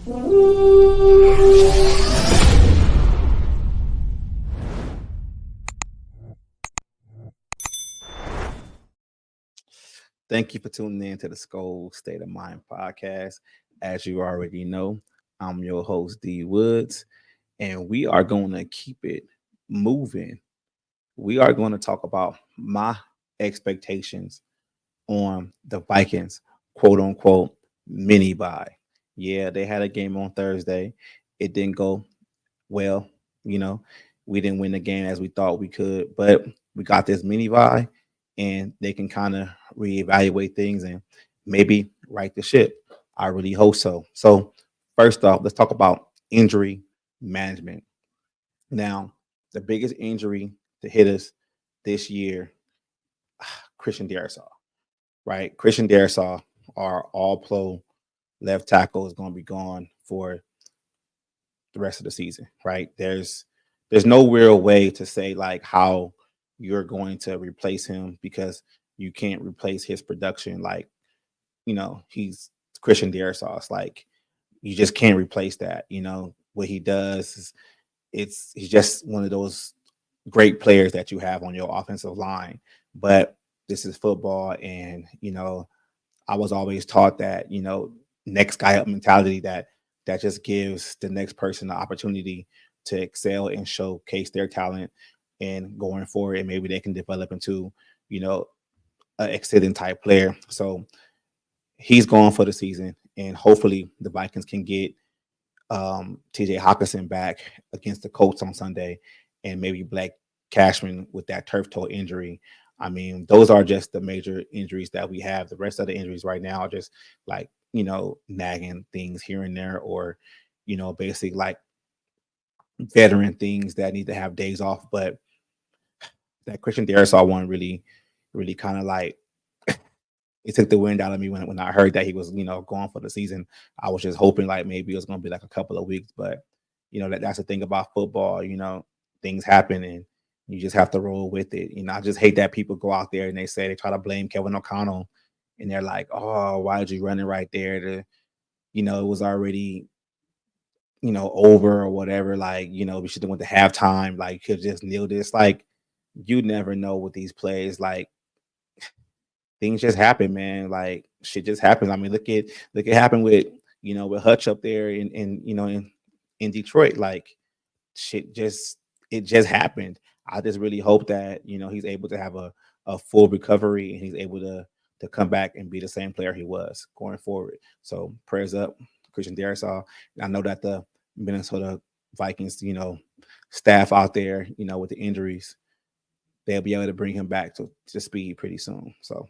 Thank you for tuning in to the Skol State of Mind podcast. As you already know, I'm your host, D Woods, and we are going to keep it moving. We are going to talk about my expectations on the Vikings, quote unquote, mini buy. Yeah, they had a game on Thursday. It didn't go well. You know, we didn't win the game as we thought we could, but we got this mini buy, and they can kind of reevaluate things and maybe right the ship. I really hope so. So, first off, let's talk about injury management. Now, the biggest injury to hit us this year, Christian Darrisaw, right? Christian Darrisaw, our all pro left tackle, is going to be gone for the rest of the season, right? There's no real way to say like how you're going to replace him because you can't replace his production. Like, he's Christian Darrisaw. It's like you just can't replace that. What he does is he's just one of those great players that you have on your offensive line. But this is football, and I was always taught that next guy up mentality that just gives the next person the opportunity to excel and showcase their talent and going forward, and maybe they can develop into an exciting type player. So he's gone for the season, and hopefully the Vikings can get TJ Hawkinson back against the Colts on Sunday, and maybe Black Cashman with that turf toe injury. I mean, those are just the major injuries that we have. The rest of the injuries right now are just like, nagging things here and there, or, basically like veteran things that need to have days off. But that Christian Darrisaw one really, really kind of like it took the wind out of me when I heard that he was, going for the season. I was just hoping like maybe it was going to be like a couple of weeks, but that's the thing about football. Things happen and you just have to roll with it. I just hate that people go out there and they try to blame Kevin O'Connell, and they're like, "Oh, why did you run it right there?" It was already over or whatever. Like, we should have went to halftime. Like, could just kneel this. Like, you never know with these plays. Like, things just happen, man. Like shit just happens. I mean, look at happen with with Hutch up there in Detroit. Like shit just it just happened. I just really hope that he's able to have a full recovery and he's able to come back and be the same player he was going forward. So prayers up, Christian Darrisaw. And I know that the Minnesota Vikings, staff out there, with the injuries, they'll be able to bring him back to speed pretty soon. So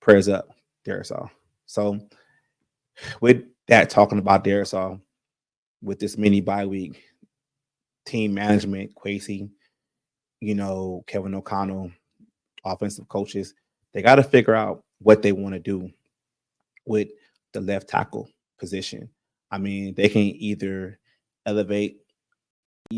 prayers up, Darrisaw. So with that, talking about Darrisaw, with this mini bye week, team management, Quasey, Kevin O'Connell, offensive coaches, they got to figure out what they want to do with the left tackle position. I mean, they can either elevate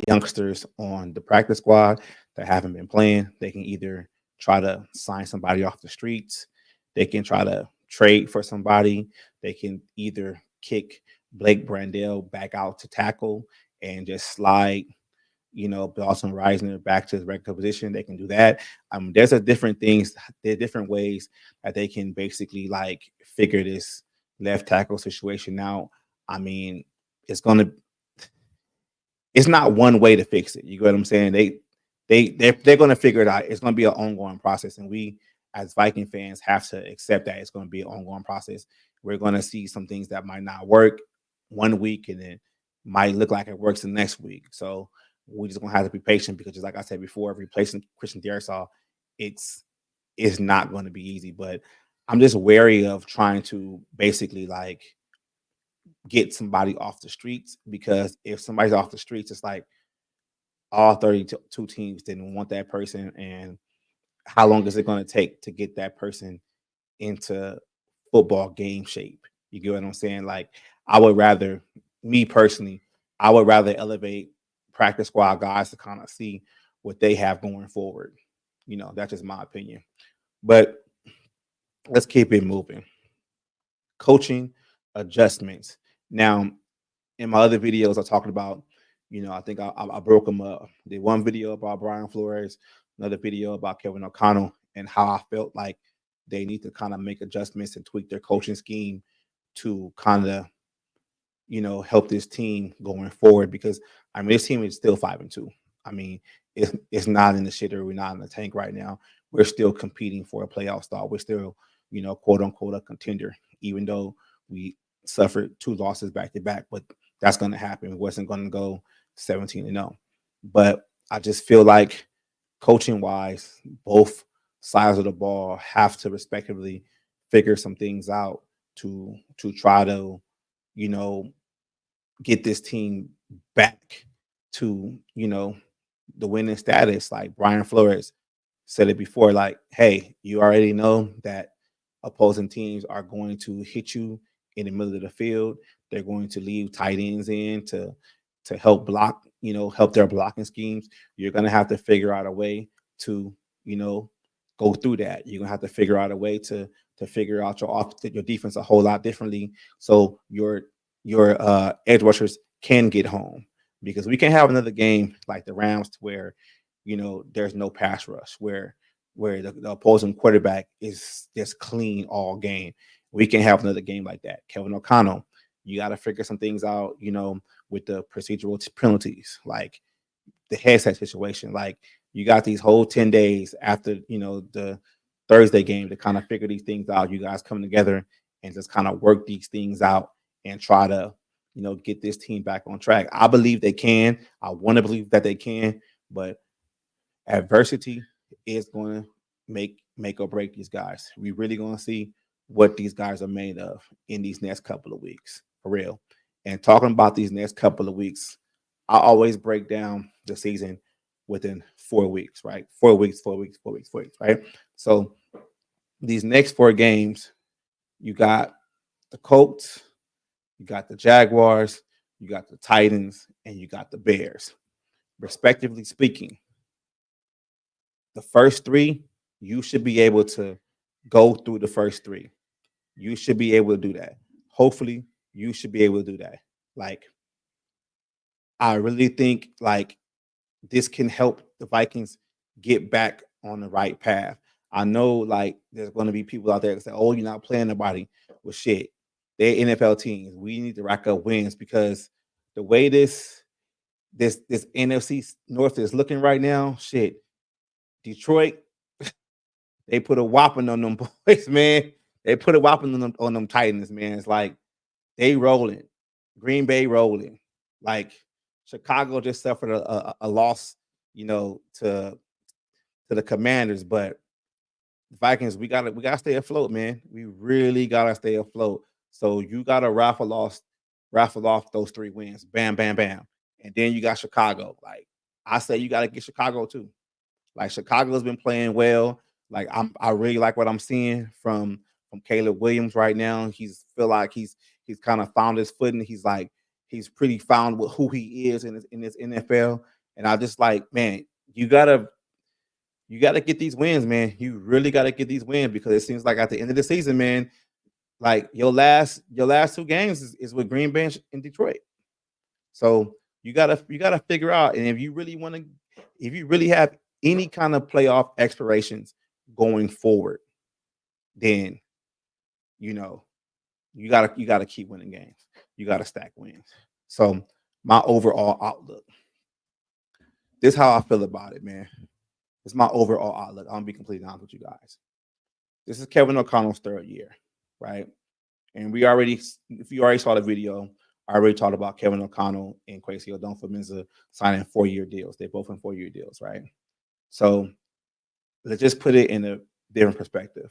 youngsters on the practice squad that haven't been playing. They can either try to sign somebody off the streets. They can try to trade for somebody. They can either kick Blake Brandell back out to tackle and just slide, Dawson Reisner back to his regular position. They can do that. There's different things, there are different ways that they can basically like figure this left tackle situation out. I mean, it's not one way to fix it. You get what I'm saying? They're going to figure it out. It's going to be an ongoing process, and we as Viking fans have to accept that it's going to be an ongoing process. We're going to see some things that might not work one week, and then might look like it works the next week. So we're just going to have to be patient because, just like I said before, replacing Christian Darrisaw, it's not going to be easy. But I'm just wary of trying to basically like get somebody off the streets, because if somebody's off the streets, it's like all 32 teams didn't want that person, and how long is it going to take to get that person into football game shape? You get what I'm saying? Like, I would rather, me personally, I would rather elevate practice squad guys to kind of see what they have going forward. That's just my opinion. But let's keep it moving. Coaching adjustments. Now, in my other videos, I talked about, I think I broke them up. Did one video about Brian Flores, another video about Kevin O'Connell, and how I felt like they need to kind of make adjustments and tweak their coaching scheme to kind of, help this team going forward. Because I mean, this team is still 5-2. I mean, it's not in the shitter. We're not in the tank right now. We're still competing for a playoff spot. We're still, quote unquote, a contender, even though we suffered 2 losses back to back. But that's going to happen. It wasn't going to go 17-0. But I just feel like coaching wise, both sides of the ball have to respectively figure some things out to try to, you know, get this team back to, the winning status. Like Brian Flores said it before, like, hey, you already know that opposing teams are going to hit you in the middle of the field. They're going to leave tight ends in to help block, help their blocking schemes. You're gonna have to figure out a way to, you know, go through that. You're gonna have to figure out a way to figure out your defense a whole lot differently. So your edge rushers can get home, because we can't have another game like the Rams where, there's no pass rush, where the opposing quarterback is just clean all game. We can't have another game like that. Kevin O'Connell, you got to figure some things out, with the procedural penalties, like the headset situation. Like, you got these whole 10 days after, the Thursday game to kind of figure these things out. You guys come together and just kind of work these things out and try to, get this team back on track. I believe they can. I want to believe that they can, but adversity is going to make or break these guys. We really going to see what these guys are made of in these next couple of weeks, for real. And talking about these next couple of weeks, I always break down the season within 4 weeks, right? 4 weeks, 4 weeks, 4 weeks, 4 weeks, right? So these next 4 games, you got the Colts, you got the Jaguars, you got the Titans, and you got the Bears. Respectively speaking, the first 3, you should be able to go through the first 3. You should be able to do that. Hopefully, you should be able to do that. Like, I really think like this can help the Vikings get back on the right path. I know like there's going to be people out there that say, "Oh, you're not playing nobody." Well, shit, they're NFL teams. We need to rack up wins, because the way this NFC North is looking right now, shit, Detroit, they put a whopping on them boys, man. They put a whopping on them Titans, man. It's like they rolling. Green Bay rolling. Like Chicago just suffered a loss, to the Commanders, but Vikings, we gotta stay afloat, man. We really gotta stay afloat. So you gotta raffle off those 3 wins. Bam, bam, bam. And then you got Chicago. Like, I say you gotta get Chicago too. Like, Chicago's been playing well. Like, I really like what I'm seeing from Caleb Williams right now. Feel like he's kind of found his footing. He's pretty found who he is in this NFL. And I just like, man, you gotta get these wins, man. You really gotta get these wins, because it seems like at the end of the season, man, like your last 2 games is with Green Bay and Detroit. So you gotta figure out, and if you really have any kind of playoff expirations going forward, then you know you gotta keep winning games. You gotta stack wins. So my overall outlook, this is how I feel about it, man. It's my overall outlook. I'm gonna be completely honest with you guys. This is Kevin O'Connell's 3rd year, right? And if you already saw the video, I already talked about Kevin O'Connell and Kwesi Odonfomensa signing 4-year deals. They're both in 4-year deals, right? So let's just put it in a different perspective.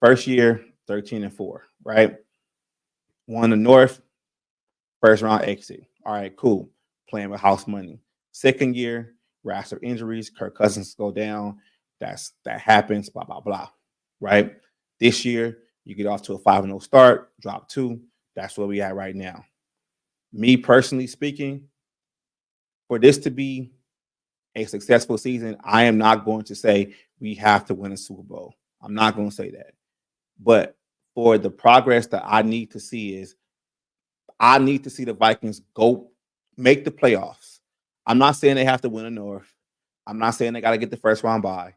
First year, 13-4, right? Won the North, first round exit. All right, cool. Playing with house money. Second year, rash of injuries. Kirk Cousins go down. That happens. Blah blah blah. Right. This year, you get off to a 5-0 start. Drop 2. That's where we at right now. Me personally speaking, for this to be a successful season, I am not going to say we have to win a Super Bowl. I'm not going to say that. But for the progress that I need to see is, I need to see the Vikings go make the playoffs. I'm not saying they have to win the North. I'm not saying they got to get the first round bye.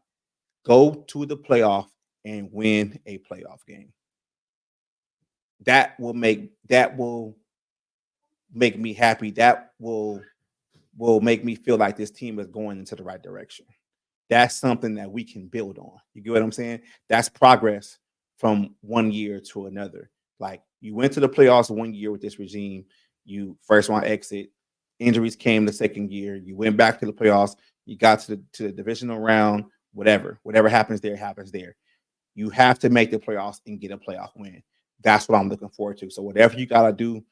Go to the playoff and win a playoff game. That will make me happy. That will make me feel like this team is going into the right direction. That's something that we can build on. You get what I'm saying? That's progress from one year to another. Like you went to the playoffs 1 year with this regime, you first round exit, injuries came the second year, you went back to the playoffs, you got to the divisional round, whatever happens there happens there. You have to make the playoffs and get a playoff win. That's what I'm looking forward to. So whatever you gotta do,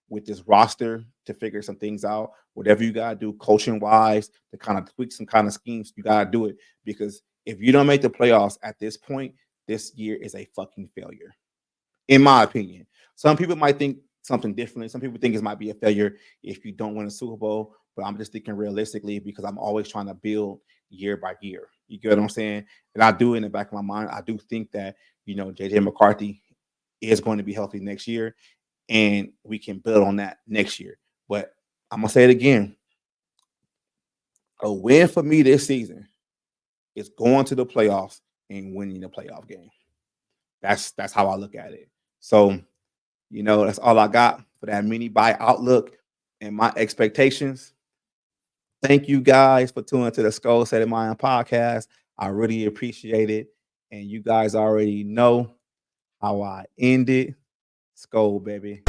with this roster to figure some things out, whatever you gotta do, coaching wise, to kind of tweak some kind of schemes, you gotta do it. Because if you don't make the playoffs at this point, this year is a fucking failure, in my opinion. Some people might think something differently. Some people think it might be a failure if you don't win a Super Bowl. But I'm just thinking realistically because I'm always trying to build year by year. You get what I'm saying? And I do in the back of my mind, I do think that, JJ McCarthy is going to be healthy next year and we can build on that next year. But I'm going to say it again. A win for me this season is going to the playoffs and winning the playoff game. That's how I look at it. So, that's all I got for that mini buy outlook and my expectations. Thank you guys for tuning to the Skol State of Mind podcast. I really appreciate it. And you guys already know how I end it. Skol, baby.